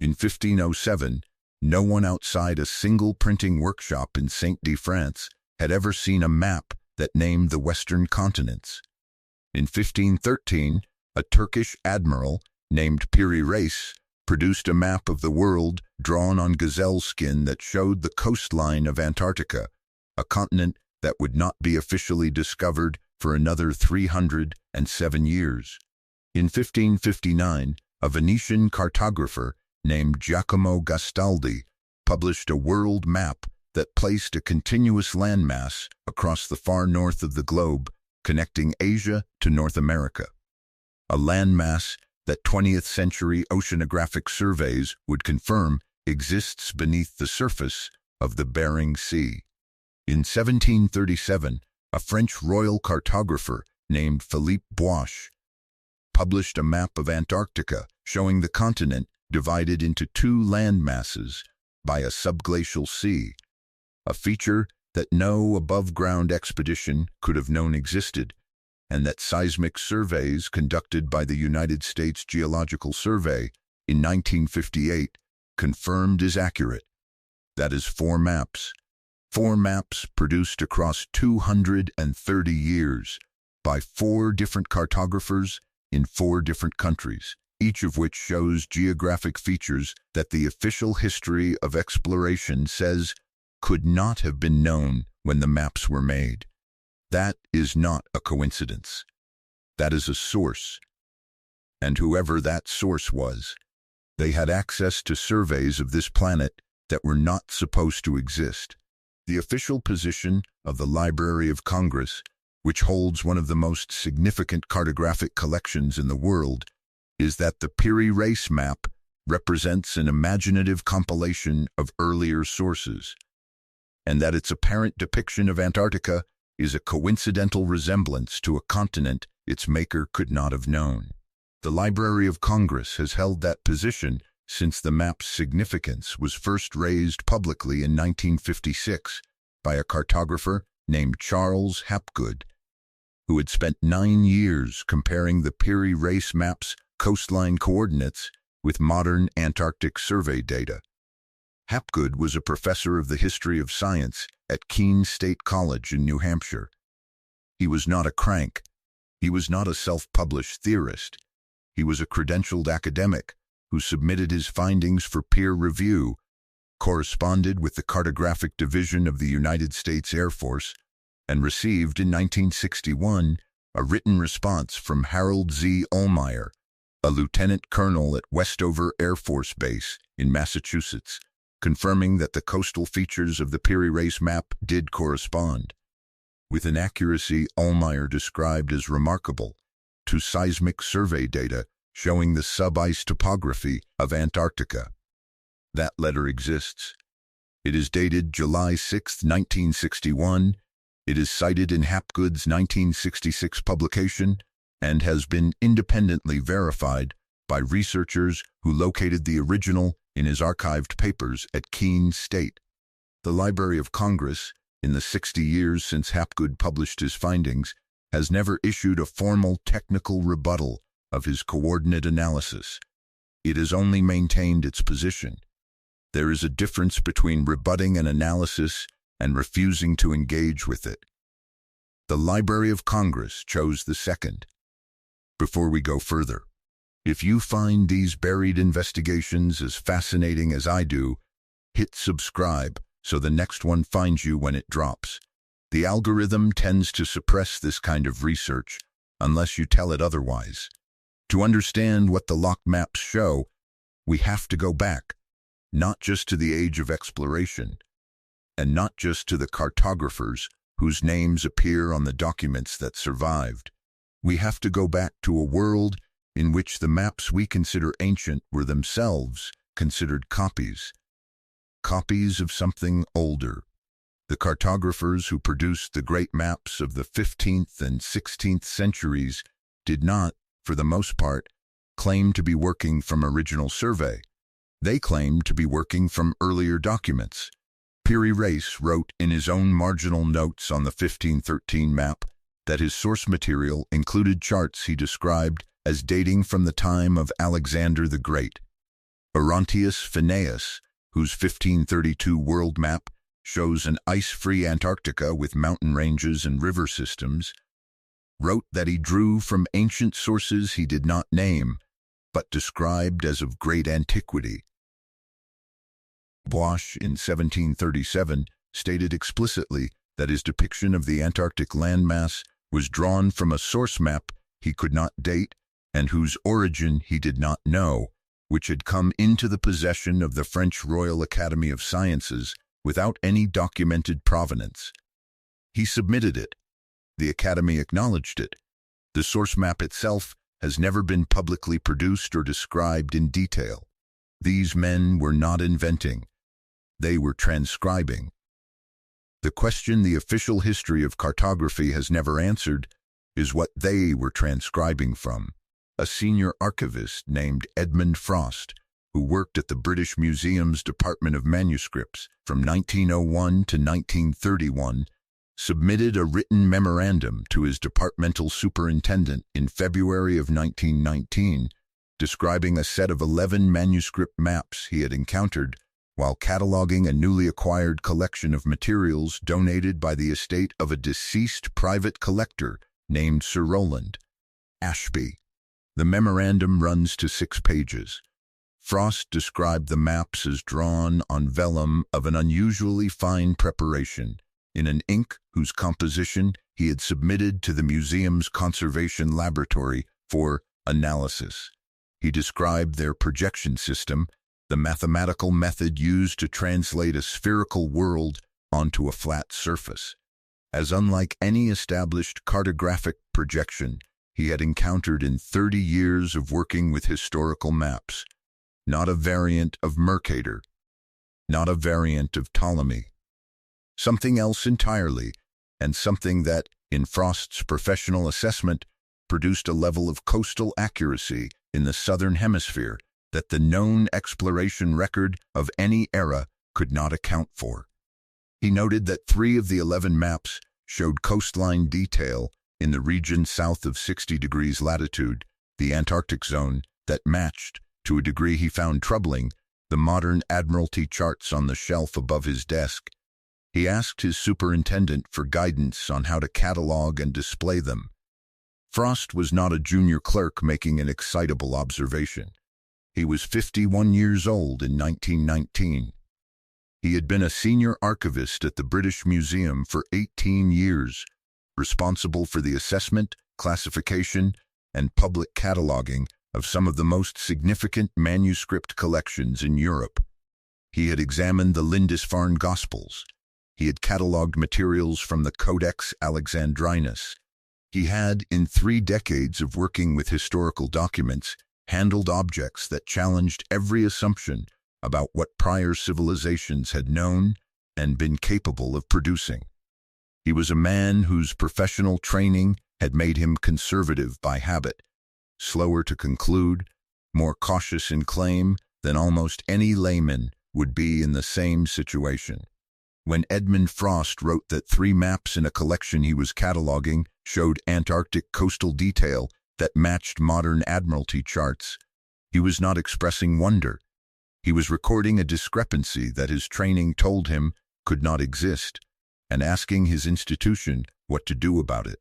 In 1507, no one outside a single printing workshop in Saint-Denis, France, had ever seen a map that named the Western continents. In 1513, a Turkish admiral named Piri Reis produced a map of the world drawn on gazelle skin that showed the coastline of Antarctica, a continent that would not be officially discovered for another 307 years. In 1559, a Venetian cartographer named Giacomo Gastaldi published a world map that placed a continuous landmass across the far north of the globe, connecting Asia to North America. A landmass that 20th century oceanographic surveys would confirm exists beneath the surface of the Bering Sea. In 1737, a French royal cartographer named Philippe Boissche published a map of Antarctica showing the continent divided into two land masses by a subglacial sea, a feature that no above-ground expedition could have known existed, and that seismic surveys conducted by the United States Geological Survey in 1958 confirmed is accurate. That is four maps produced across 230 years by four different cartographers in four different countries, each of which shows geographic features that the official history of exploration says could not have been known when the maps were made. That is not a coincidence. That is a source. And whoever that source was, they had access to surveys of this planet that were not supposed to exist. The official position of the Library of Congress, which holds one of the most significant cartographic collections in the world, is that the Piri Reis map represents an imaginative compilation of earlier sources, and that its apparent depiction of Antarctica is a coincidental resemblance to a continent its maker could not have known. The Library of Congress has held that position since the map's significance was first raised publicly in 1956 by a cartographer named Charles Hapgood, who had spent 9 years comparing the Piri Reis map's coastline coordinates with modern Antarctic survey data. Hapgood was a professor of the history of science at Keene State College in New Hampshire. He was not a crank. He was not a self-published theorist. He was a credentialed academic who submitted his findings for peer review, corresponded with the Cartographic Division of the United States Air Force, and received in 1961 a written response from Harold Z. Ohlmeyer, a lieutenant colonel at Westover Air Force Base in Massachusetts, confirming that the coastal features of the Piri Reis map did correspond, with an accuracy Ohlmeyer described as remarkable, to seismic survey data showing the sub-ice topography of Antarctica. That letter exists. It is dated July 6, 1961. It is cited in Hapgood's 1966 publication and has been independently verified by researchers who located the original in his archived papers at Keene State. The Library of Congress, in the 60 years since Hapgood published his findings, has never issued a formal technical rebuttal of his coordinate analysis. It has only maintained its position. There is a difference between rebutting an analysis and refusing to engage with it. The Library of Congress chose the second. Before we go further, if you find these buried investigations as fascinating as I do, hit subscribe so the next one finds you when it drops. The algorithm tends to suppress this kind of research unless you tell it otherwise. To understand what the locked maps show, we have to go back, not just to the age of exploration, and not just to the cartographers whose names appear on the documents that survived. We have to go back to a world in which the maps we consider ancient were themselves considered copies of something older. The cartographers who produced the great maps of the 15th and 16th centuries did not, for the most part, claim to be working from original survey. They claimed to be working from earlier documents. Piri Reis wrote in his own marginal notes on the 1513 map that his source material included charts he described as dating from the time of Alexander the Great. Orontius Phineas, whose 1532 world map shows an ice-free Antarctica with mountain ranges and river systems, wrote that he drew from ancient sources he did not name, but described as of great antiquity. Bosch, in 1737, stated explicitly that his depiction of the Antarctic landmass was drawn from a source map he could not date and whose origin he did not know, which had come into the possession of the French Royal Academy of Sciences without any documented provenance. He submitted it. The Academy acknowledged it. The source map itself has never been publicly produced or described in detail. These men were not inventing. They were transcribing. The question the official history of cartography has never answered is what they were transcribing from. A senior archivist named Edmund Frost, who worked at the British Museum's Department of Manuscripts from 1901 to 1931, submitted a written memorandum to his departmental superintendent in February of 1919, describing a set of 11 manuscript maps he had encountered while cataloging a newly acquired collection of materials donated by the estate of a deceased private collector named Sir Roland Ashby. The memorandum runs to 6 pages. Frost described the maps as drawn on vellum of an unusually fine preparation, in an ink whose composition he had submitted to the museum's conservation laboratory for analysis. He described their projection system, the mathematical method used to translate a spherical world onto a flat surface, as unlike any established cartographic projection he had encountered in 30 years of working with historical maps. Not a variant of Mercator, not a variant of Ptolemy. Something else entirely, and something that, in Frost's professional assessment, produced a level of coastal accuracy in the southern hemisphere that the known exploration record of any era could not account for. He noted that 3 of the 11 maps showed coastline detail in the region south of 60 degrees latitude, the Antarctic zone, that matched, to a degree he found troubling, the modern Admiralty charts on the shelf above his desk. He asked his superintendent for guidance on how to catalog and display them. Frost was not a junior clerk making an excitable observation. He was 51 years old in 1919. He had been a senior archivist at the British Museum for 18 years, responsible for the assessment, classification, and public cataloging of some of the most significant manuscript collections in Europe. He had examined the Lindisfarne Gospels. He had cataloged materials from the Codex Alexandrinus. He had, in 3 decades of working with historical documents, handled objects that challenged every assumption about what prior civilizations had known and been capable of producing. He was a man whose professional training had made him conservative by habit, slower to conclude, more cautious in claim than almost any layman would be in the same situation. When Edmund Frost wrote that 3 maps in a collection he was cataloging showed Antarctic coastal detail that matched modern Admiralty charts, he was not expressing wonder. He was recording a discrepancy that his training told him could not exist, and asking his institution what to do about it.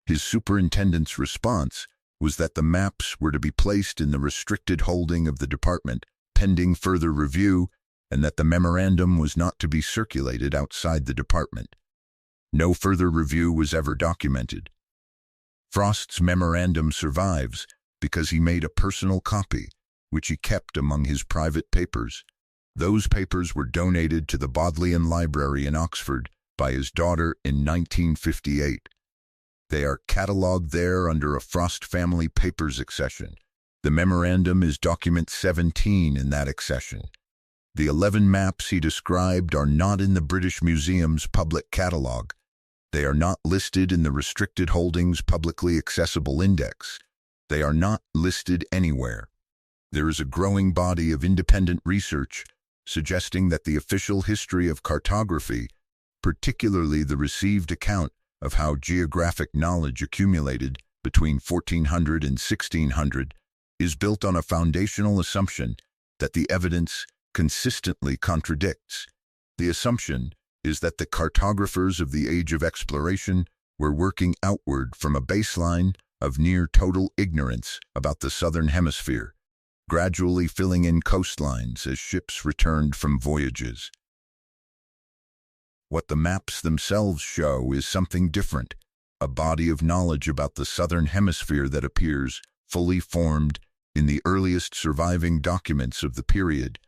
His superintendent's response was that the maps were to be placed in the restricted holding of the department, pending further review, and that the memorandum was not to be circulated outside the department. No further review was ever documented. Frost's memorandum survives because he made a personal copy, which he kept among his private papers. Those papers were donated to the Bodleian Library in Oxford by his daughter in 1958. They are catalogued there under a Frost Family Papers accession. The memorandum is document 17 in that accession. The 11 maps he described are not in the British Museum's public catalogue. They are not listed in the Restricted Holdings Publicly Accessible Index. They are not listed anywhere. There is a growing body of independent research suggesting that the official history of cartography, particularly the received account of how geographic knowledge accumulated between 1400 and 1600, is built on a foundational assumption that the evidence consistently contradicts. The assumption is that the cartographers of the age of exploration were working outward from a baseline of near total ignorance about the southern hemisphere, gradually filling in coastlines as ships returned from voyages. What the maps themselves show is something different, a body of knowledge about the southern hemisphere that appears fully formed in the earliest surviving documents of the period,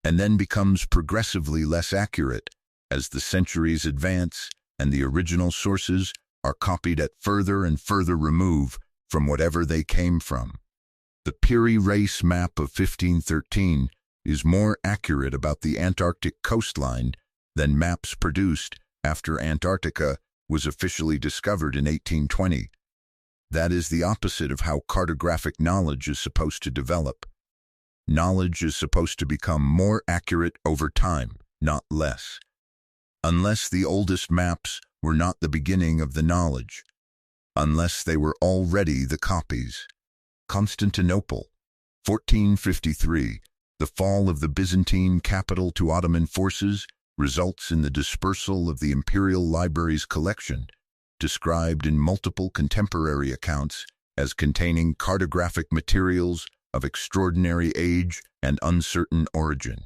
and then becomes progressively less accurate as the centuries advance and the original sources are copied at further and further remove from whatever they came from. The Piri Reis map of 1513 is more accurate about the Antarctic coastline than maps produced after Antarctica was officially discovered in 1820. That is the opposite of how cartographic knowledge is supposed to develop. Knowledge is supposed to become more accurate over time, not less. Unless the oldest maps were not the beginning of the knowledge, unless they were already the copies. Constantinople, 1453, the fall of the Byzantine capital to Ottoman forces results in the dispersal of the Imperial Library's collection, described in multiple contemporary accounts as containing cartographic materials of extraordinary age and uncertain origin.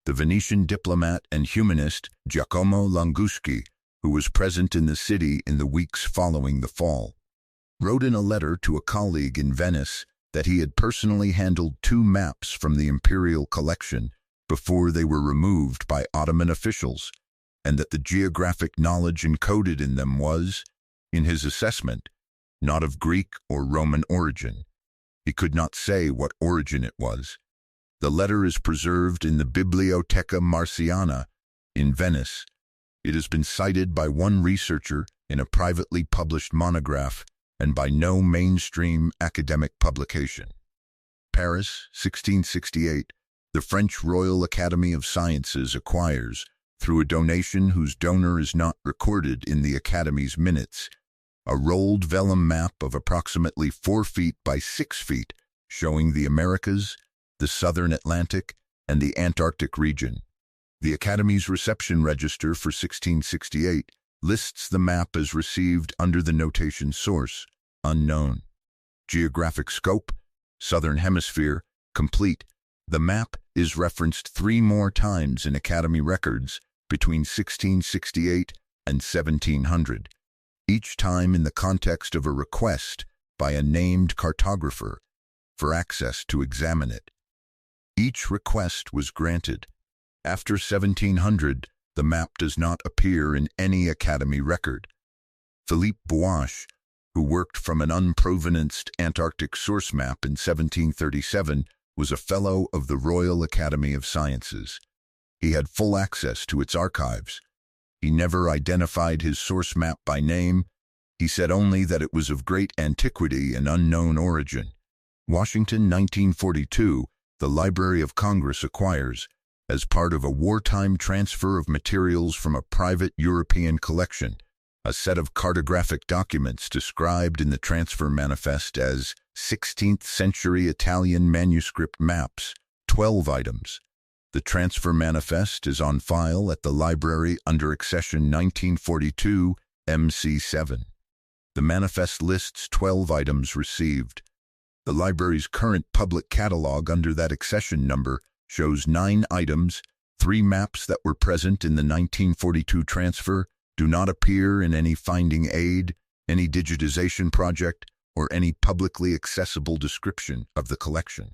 The Venetian diplomat and humanist Giacomo Languschi, who was present in the city in the weeks following the fall, wrote in a letter to a colleague in Venice that he had personally handled 2 maps from the imperial collection before they were removed by Ottoman officials, and that the geographic knowledge encoded in them was, in his assessment, not of Greek or Roman origin. He could not say what origin it was. The letter is preserved in the Biblioteca Marciana in Venice. It has been cited by one researcher in a privately published monograph and by no mainstream academic publication. Paris, 1668, the French Royal Academy of Sciences acquires, through a donation whose donor is not recorded in the Academy's minutes, a rolled vellum map of approximately 4 feet by 6 feet showing the Americas, the Southern Atlantic, and the Antarctic region. The Academy's reception register for 1668 lists the map as received under the notation source, unknown. Geographic scope, Southern Hemisphere, complete. The map is referenced 3 more times in Academy records between 1668 and 1700, each time in the context of a request by a named cartographer for access to examine it. Each request was granted. After 1700, the map does not appear in any Academy record. Philippe Buache, who worked from an unprovenanced Antarctic source map in 1737, was a Fellow of the Royal Academy of Sciences. He had full access to its archives. He never identified his source map by name. He said only that it was of great antiquity and unknown origin. Washington, 1942, the Library of Congress acquires, as part of a wartime transfer of materials from a private European collection, a set of cartographic documents described in the transfer manifest as 16th century Italian manuscript maps, 12 items. The transfer manifest is on file at the library under accession 1942 MC7. The manifest lists 12 items received. The library's current public catalog under that accession number shows 9 items. 3 maps that were present in the 1942 transfer do not appear in any finding aid, any digitization project, or any publicly accessible description of the collection.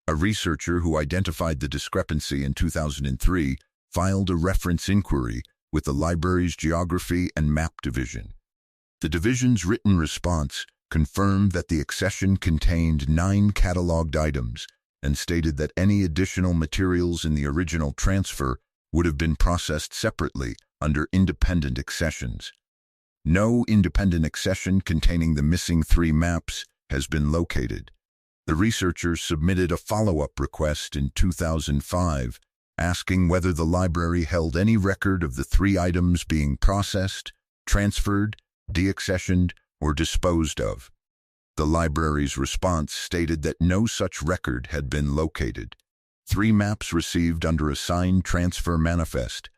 A researcher who identified the discrepancy in 2003 filed a reference inquiry with the library's Geography and Map Division. The division's written response confirmed that the accession contained 9 cataloged items and stated that any additional materials in the original transfer would have been processed separately under independent accessions. No independent accession containing the missing 3 maps has been located. The researchers submitted a follow-up request in 2005 asking whether the library held any record of the 3 items being processed, transferred, deaccessioned, or disposed of. The library's response stated that no such record had been located. 3 maps received under a signed transfer manifest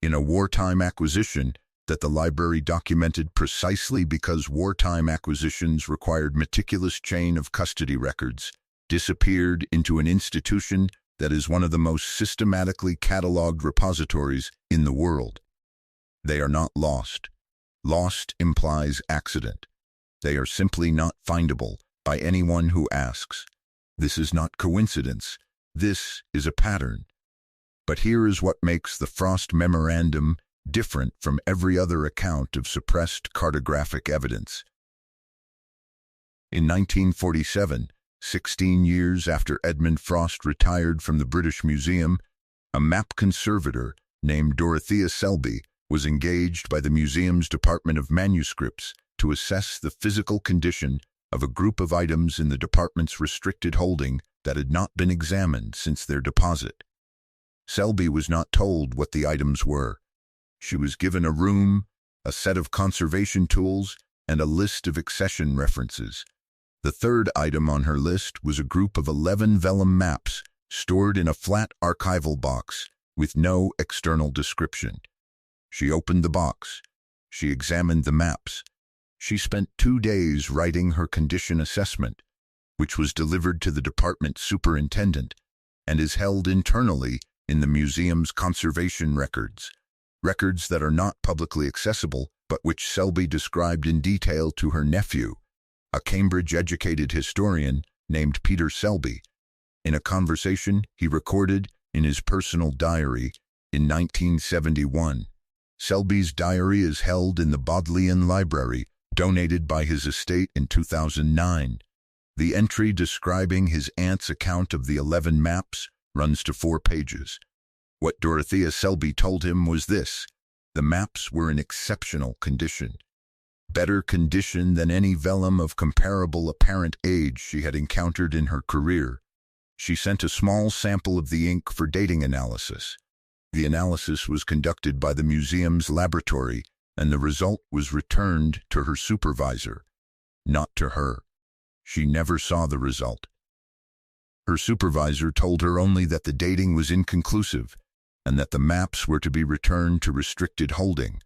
in a wartime acquisition that the library documented precisely because wartime acquisitions required meticulous chain of custody records, disappeared into an institution that is one of the most systematically cataloged repositories in the world. They are not lost. Lost implies accident. They are simply not findable by anyone who asks. This is not coincidence. This is a pattern. But here is what makes the Frost Memorandum different from every other account of suppressed cartographic evidence. In 1947, 16 years after Edmund Frost retired from the British Museum, a map conservator named Dorothea Selby was engaged by the museum's Department of Manuscripts to assess the physical condition of a group of items in the department's restricted holding that had not been examined since their deposit. Selby was not told what the items were. She was given a room, a set of conservation tools, and a list of accession references. The third item on her list was a group of 11 vellum maps stored in a flat archival box with no external description. She opened the box. She examined the maps. She spent 2 days writing her condition assessment, which was delivered to the department superintendent and is held internally in the museum's conservation records, records that are not publicly accessible but which Selby described in detail to her nephew, a Cambridge-educated historian named Peter Selby, in a conversation he recorded in his personal diary in 1971. Selby's diary is held in the Bodleian Library, donated by his estate in 2009. The entry describing his aunt's account of the 11 maps runs to 4 pages. What Dorothea Selby told him was this: the maps were in exceptional condition, better condition than any vellum of comparable apparent age she had encountered in her career. She sent a small sample of the ink for dating analysis. The analysis was conducted by the museum's laboratory, and the result was returned to her supervisor, not to her. She never saw the result. Her supervisor told her only that the dating was inconclusive and that the maps were to be returned to restricted holding.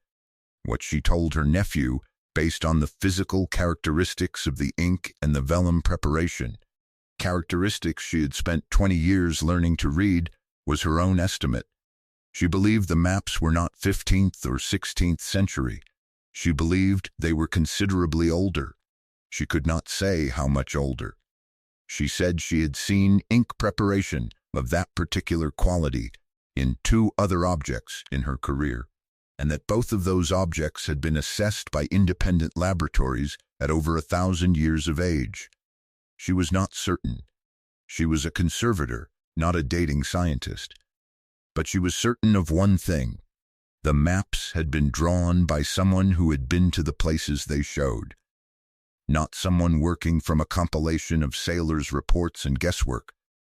What she told her nephew, based on the physical characteristics of the ink and the vellum preparation, characteristics she had spent 20 years learning to read, was her own estimate. She believed the maps were not 15th or 16th century. She believed they were considerably older. She could not say how much older. She said she had seen ink preparation of that particular quality in 2 other objects in her career, and that both of those objects had been assessed by independent laboratories at over 1,000 years of age. She was not certain. She was a conservator, not a dating scientist. But she was certain of one thing: the maps had been drawn by someone who had been to the places they showed, not someone working from a compilation of sailors' reports and guesswork,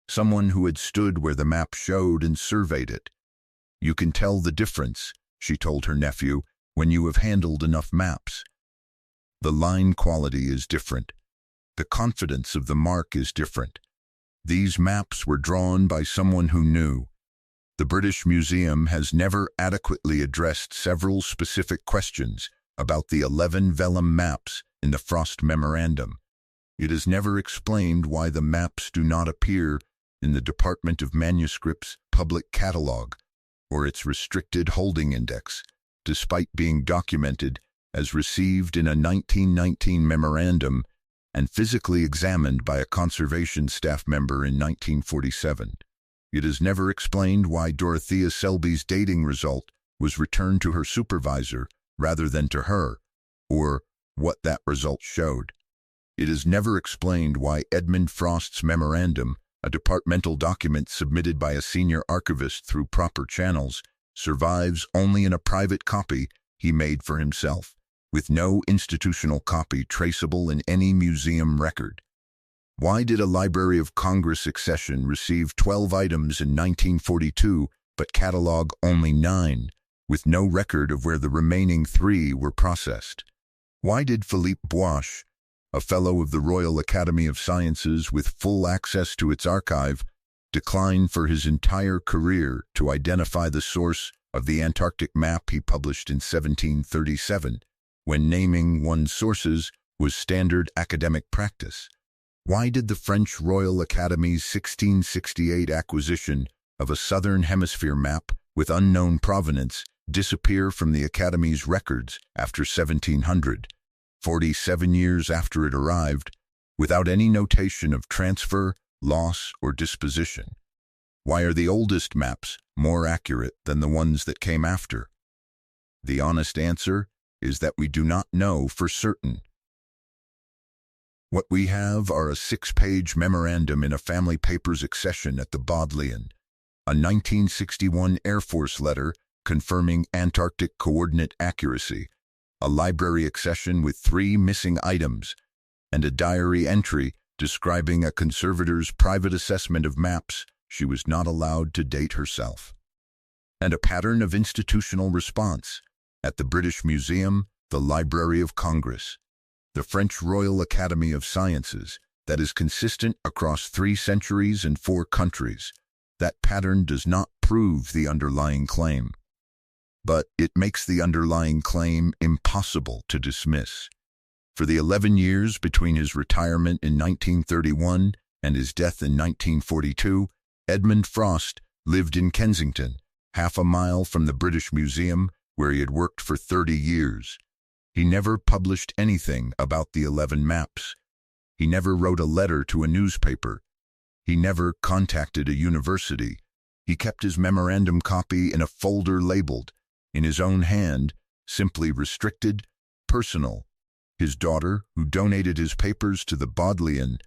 someone who had stood where the map showed and surveyed it. You can tell the difference, she told her nephew, when you have handled enough maps. The line quality is different. The confidence of the mark is different. These maps were drawn by someone who knew. The British Museum has never adequately addressed several specific questions about the 11 vellum maps in the Frost Memorandum. It has never explained why the maps do not appear in the Department of Manuscripts Public Catalogue or its Restricted Holding Index, despite being documented as received in a 1919 memorandum and physically examined by a conservation staff member in 1947. It is never explained why Dorothea Selby's dating result was returned to her supervisor rather than to her, or what that result showed. It is never explained why Edmund Frost's memorandum, a departmental document submitted by a senior archivist through proper channels, survives only in a private copy he made for himself, with no institutional copy traceable in any museum record. Why did a Library of Congress accession receive 12 items in 1942 but catalog only 9, with no record of where the remaining 3 were processed? Why did Philippe Boisch, a Fellow of the Royal Academy of Sciences with full access to its archive, declined for his entire career to identify the source of the Antarctic map he published in 1737, when naming one's sources was standard academic practice. Why did the French Royal Academy's 1668 acquisition of a Southern Hemisphere map with unknown provenance disappear from the Academy's records after 1700, 47 years after it arrived, without any notation of transfer, loss, or disposition? Why are the oldest maps more accurate than the ones that came after? The honest answer is that we do not know for certain. What we have are a 6-page memorandum in a family papers accession at the Bodleian, a 1961 Air Force letter confirming Antarctic coordinate accuracy, a library accession with 3 missing items, and a diary entry describing a conservator's private assessment of maps she was not allowed to date herself. And a pattern of institutional response at the British Museum, the Library of Congress, the French Royal Academy of Sciences, that is consistent across 3 centuries and 4 countries. That pattern does not prove the underlying claim, but it makes the underlying claim impossible to dismiss. For the 11 years between his retirement in 1931 and his death in 1942, Edmund Frost lived in Kensington, half a mile from the British Museum, where he had worked for 30 years. He never published anything about the 11 maps. He never wrote a letter to a newspaper. He never contacted a university. He kept his memorandum copy in a folder labeled, in his own hand, simply restricted, personal. His daughter, who donated his papers to the Bodleian,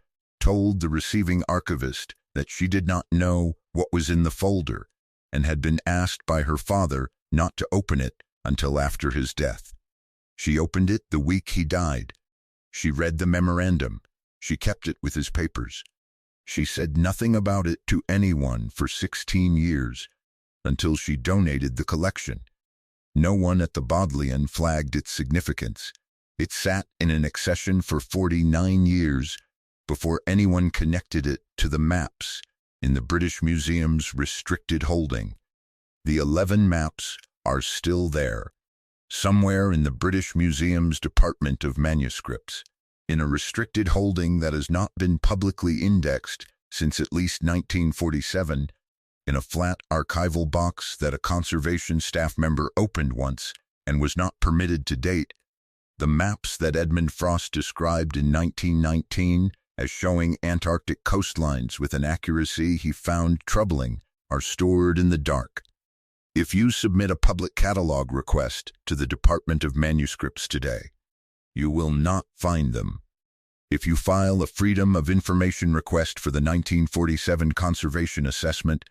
told the receiving archivist that she did not know what was in the folder and had been asked by her father not to open it until after his death. She opened it the week he died. She read the memorandum. She kept it with his papers. She said nothing about it to anyone for 16 years, until she donated the collection. No one at the Bodleian flagged its significance. It sat in an accession for 49 years before anyone connected it to the maps in the British Museum's restricted holding. The 11 maps are still there, somewhere in the British Museum's Department of Manuscripts, in a restricted holding that has not been publicly indexed since at least 1947, in a flat archival box that a conservation staff member opened once and was not permitted to date. The maps that Edmund Frost described in 1919 as showing Antarctic coastlines with an accuracy he found troubling are stored in the dark. If you submit a public catalog request to the Department of Manuscripts today, you will not find them. If you file a Freedom of Information request for the 1947 Conservation Assessment,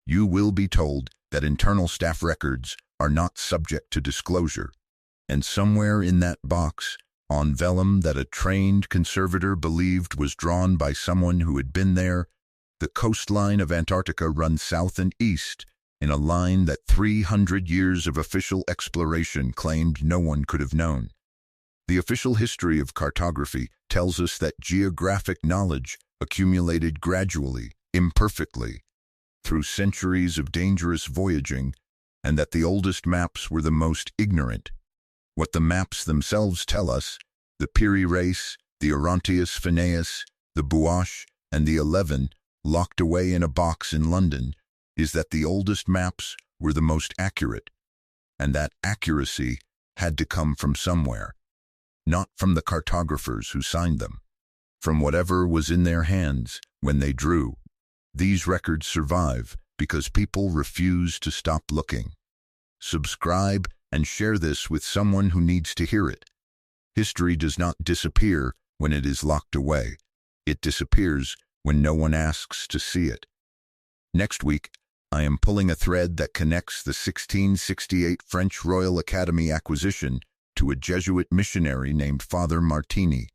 you will be told that internal staff records are not subject to disclosure. And somewhere in that box, on vellum that a trained conservator believed was drawn by someone who had been there, the coastline of Antarctica runs south and east, in a line that 300 years of official exploration claimed no one could have known. The official history of cartography tells us that geographic knowledge accumulated gradually, imperfectly, through centuries of dangerous voyaging, and that the oldest maps were the most ignorant. What the maps themselves tell us, the Peary Race, the Orontius Phineus, the Buache, and the 11, locked away in a box in London, is that the oldest maps were the most accurate, and that accuracy had to come from somewhere, not from the cartographers who signed them, from whatever was in their hands when they drew. These records survive because people refuse to stop looking. Subscribe and share this with someone who needs to hear it. History does not disappear when it is locked away. It disappears when no one asks to see it. Next week, I am pulling a thread that connects the 1668 French Royal Academy acquisition to a Jesuit missionary named Father Martini,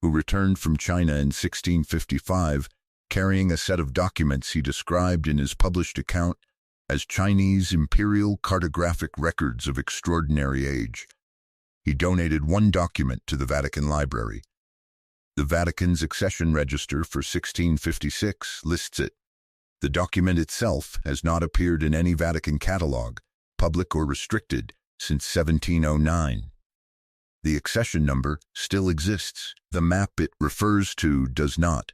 who returned from China in 1655, carrying a set of documents he described in his published account as Chinese imperial cartographic records of extraordinary age. He donated one document to the Vatican Library. The Vatican's accession register for 1656 lists it. The document itself has not appeared in any Vatican catalog, public or restricted, since 1709. The accession number still exists. The map it refers to does not.